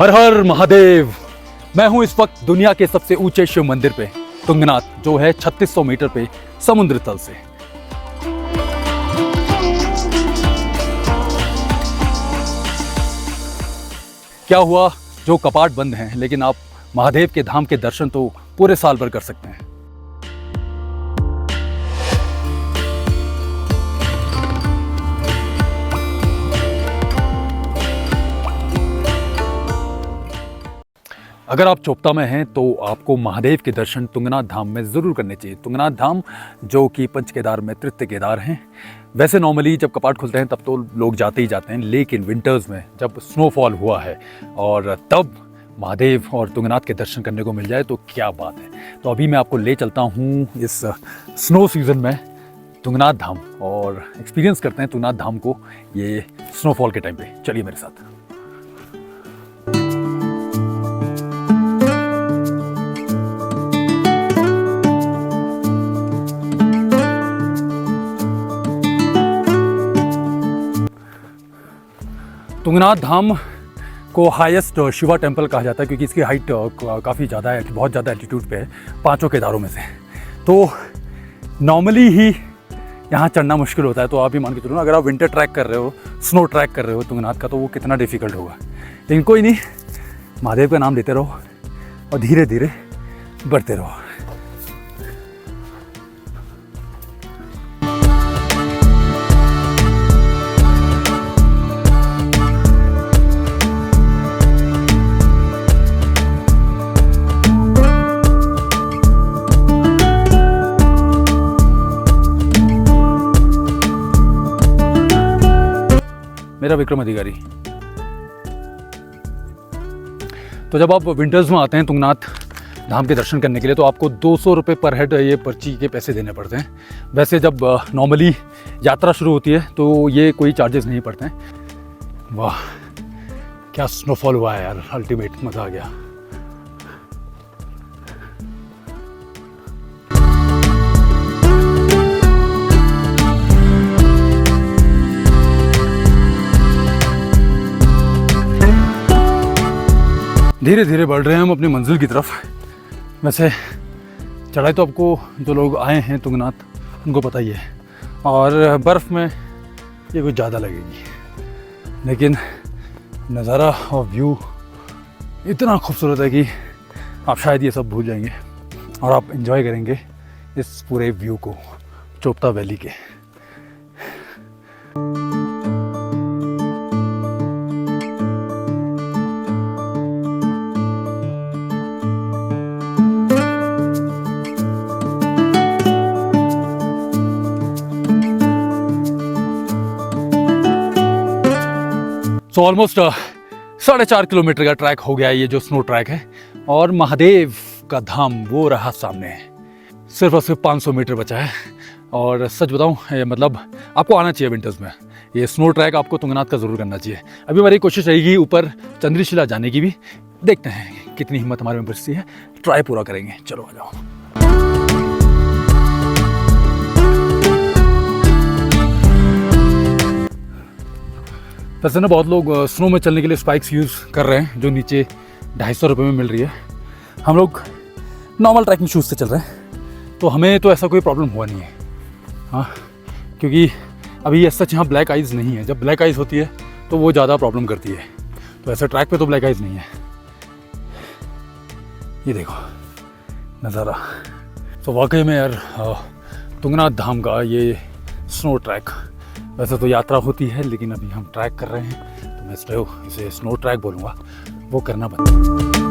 हर हर महादेव। मैं हूं इस वक्त दुनिया के सबसे ऊंचे शिव मंदिर पे, तुंगनाथ, जो है 3600 मीटर पे समुद्र तल से। क्या हुआ, जो कपाट बंद हैं, लेकिन आप महादेव के धाम के दर्शन तो पूरे साल भर कर सकते हैं। अगर आप चोपता में हैं तो आपको महादेव के दर्शन तुंगनाथ धाम में ज़रूर करने चाहिए। तुंगनाथ धाम जो कि पंच केदार में तृतीय केदार हैं। वैसे नॉर्मली जब कपाट खुलते हैं तब तो लोग जाते ही जाते हैं, लेकिन विंटर्स में जब स्नोफॉल हुआ है और तब महादेव और तुंगनाथ के दर्शन करने को मिल जाए तो क्या बात है। तो अभी मैं आपको ले चलता हूँ इस स्नो सीज़न में तुंगनाथ धाम और एक्सपीरियंस करते हैं तुंगनाथ धाम को ये स्नोफॉल के टाइम पे। चलिए मेरे साथ। तुंगनाथ धाम को हाईएस्ट शिवा टेम्पल कहा जाता है क्योंकि इसकी हाइट काफ़ी ज़्यादा है, बहुत ज़्यादा एल्टीट्यूड पे है, पांचों केदारों में से। तो नॉर्मली ही यहाँ चढ़ना मुश्किल होता है। तो आप ही मान के चलो ना, अगर आप विंटर ट्रैक कर रहे हो, स्नो ट्रैक कर रहे हो तुंगनाथ का, तो वो कितना डिफ़िकल्ट होगा। लेकिन कोई नहीं, महादेव का नाम लेते रहो और धीरे धीरे बढ़ते रहो। मेरा विक्रम अधिकारी। तो जब आप विंटर्स में आते हैं तुंगनाथ धाम के दर्शन करने के लिए तो आपको 200 रुपये पर हेड ये पर्ची के पैसे देने पड़ते हैं। वैसे जब नॉर्मली यात्रा शुरू होती है तो ये कोई चार्जेस नहीं पड़ते हैं। वाह, क्या स्नोफॉल हुआ है यार, अल्टीमेट, मज़ा आ गया। धीरे धीरे बढ़ रहे हैं हम अपनी मंजिल की तरफ। वैसे चढ़ाई तो आपको जो लोग आए हैं तुंगनाथ उनको पता ही है, और बर्फ़ में ये कुछ ज़्यादा लगेगी, लेकिन नज़ारा और व्यू इतना खूबसूरत है कि आप शायद ये सब भूल जाएंगे और आप एंजॉय करेंगे इस पूरे व्यू को, चोपता वैली के। तो ऑलमोस्ट 4.5 किलोमीटर का ट्रैक हो गया है ये जो स्नो ट्रैक है, और महादेव का धाम वो रहा सामने। सिर्फ और सिर्फ 500 मीटर बचा है। और सच बताऊं, मतलब आपको आना चाहिए विंटर्स में, ये स्नो ट्रैक आपको तुंगनाथ का ज़रूर करना चाहिए। अभी हमारी कोशिश रहेगी ऊपर चंद्रशिला जाने की भी, देखते हैं कितनी हिम्मत हमारे में बचती है, ट्राई पूरा करेंगे। चलो आ जाओ। वैसे ना बहुत लोग स्नो में चलने के लिए स्पाइक्स यूज़ कर रहे हैं जो नीचे 250 रुपये में मिल रही है। हम लोग नॉर्मल ट्रैकिंग शूज़ से चल रहे हैं, तो हमें तो ऐसा कोई प्रॉब्लम हुआ नहीं है। हाँ, क्योंकि अभी ये सच यहाँ ब्लैक आइज़ नहीं है। जब ब्लैक आइज़ होती है तो वो ज़्यादा प्रॉब्लम करती है, तो ऐसे ट्रैक पे तो ब्लैक आइज़ नहीं है। ये देखो नज़ारा। तो वाकई में यार तुंगनाथ धाम का ये स्नो ट्रैक, वैसे तो यात्रा होती है लेकिन अभी हम ट्रैक कर रहे हैं तो मैं इसे स्नो ट्रैक बोलूँगा, वो करना बनता है।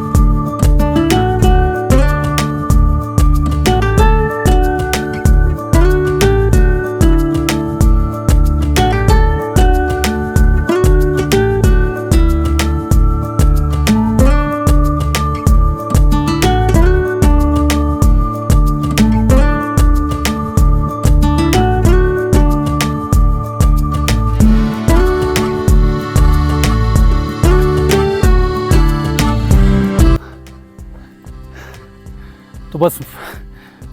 तो बस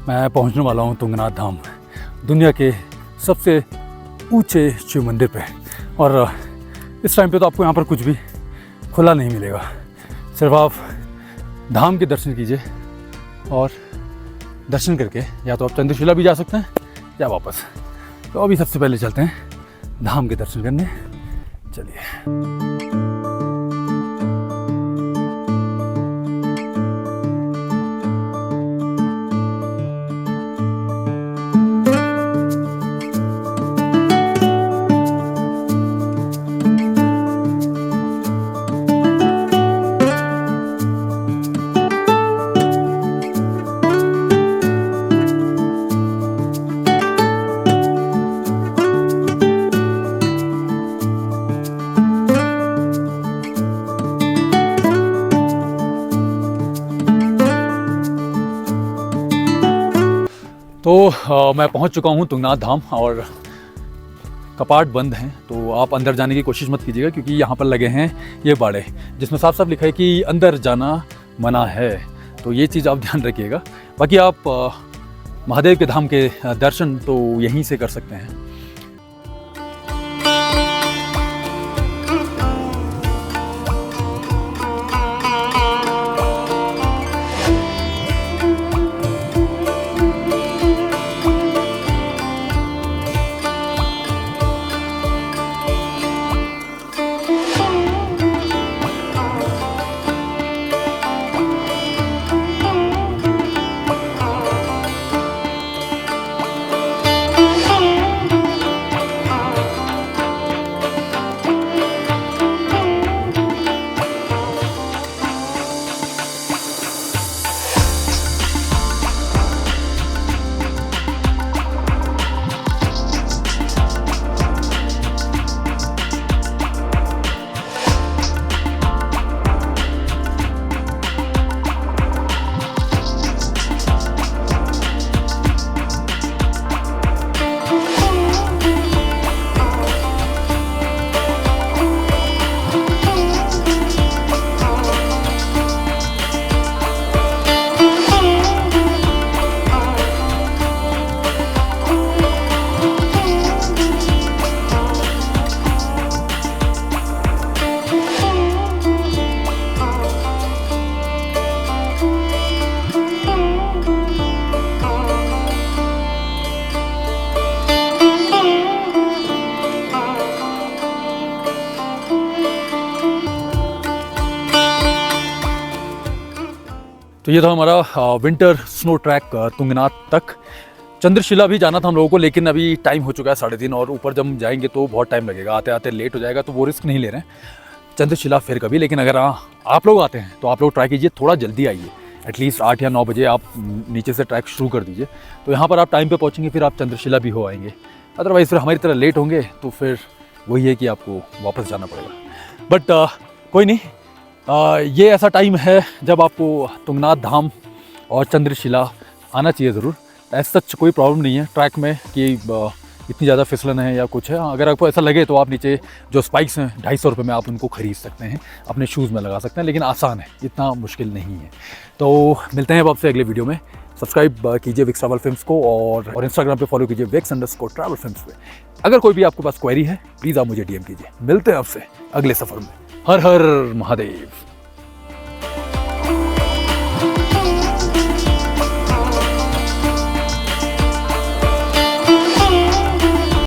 मैं पहुंचने वाला हूं तुंगनाथ धाम, दुनिया के सबसे ऊंचे शिव मंदिर पे। और इस टाइम पे तो आपको यहाँ पर कुछ भी खुला नहीं मिलेगा, सिर्फ आप धाम के दर्शन कीजिए और दर्शन करके या तो आप चंद्रशिला भी जा सकते हैं या वापस। तो अभी सबसे पहले चलते हैं धाम के दर्शन करने। चलिए। तो मैं पहुंच चुका हूं तुंगनाथ धाम और कपाट बंद हैं, तो आप अंदर जाने की कोशिश मत कीजिएगा क्योंकि यहाँ पर लगे हैं ये बाड़े जिसमें साफ साफ लिखा है कि अंदर जाना मना है। तो ये चीज़ आप ध्यान रखिएगा। बाकी आप महादेव के धाम के दर्शन तो यहीं से कर सकते हैं। तो ये था हमारा विंटर स्नो ट्रैक तुंगनाथ तक। चंद्रशिला भी जाना था हम लोगों को, लेकिन अभी टाइम हो चुका है 3:30 और ऊपर जब हम जाएंगे तो बहुत टाइम लगेगा, आते आते लेट हो जाएगा, तो वो रिस्क नहीं ले रहे हैं। चंद्रशिला फिर कभी, लेकिन अगर आप लोग आते हैं तो आप लोग ट्राई कीजिए, थोड़ा जल्दी आइए। एटलीस्ट 8 या 9 बजे आप नीचे से ट्रैक शुरू कर दीजिए, तो यहाँ पर आप टाइम पे पहुँचेंगे, फिर आप चंद्रशिला भी हो आएंगे। अदरवाइज़ फिर हमारी तरह लेट होंगे तो फिर वही है कि आपको वापस जाना पड़ेगा। बट कोई नहीं, ये ऐसा टाइम है जब आपको तुंगनाथ धाम और चंद्रशिला आना चाहिए ज़रूर। ऐसा सच कोई प्रॉब्लम नहीं है ट्रैक में कि इतनी ज़्यादा फिसलन है या कुछ है। अगर आपको ऐसा लगे तो आप नीचे जो स्पाइक्स हैं 250 रुपये में आप उनको ख़रीद सकते हैं, अपने शूज़ में लगा सकते हैं, लेकिन आसान है, इतना मुश्किल नहीं है। तो मिलते हैं अब आपसे अगले वीडियो में। सब्सक्राइब कीजिए विक्स ट्रैवल फिल्म्स को और इंस्टाग्राम पे फॉलो कीजिए विक्स_ट्रैवल फिल्म्स पे। अगर कोई भी आपके पास क्वेरी है प्लीज़ आप मुझे DM कीजिए। मिलते हैं आपसे अगले सफ़र में। हर हर महादेव।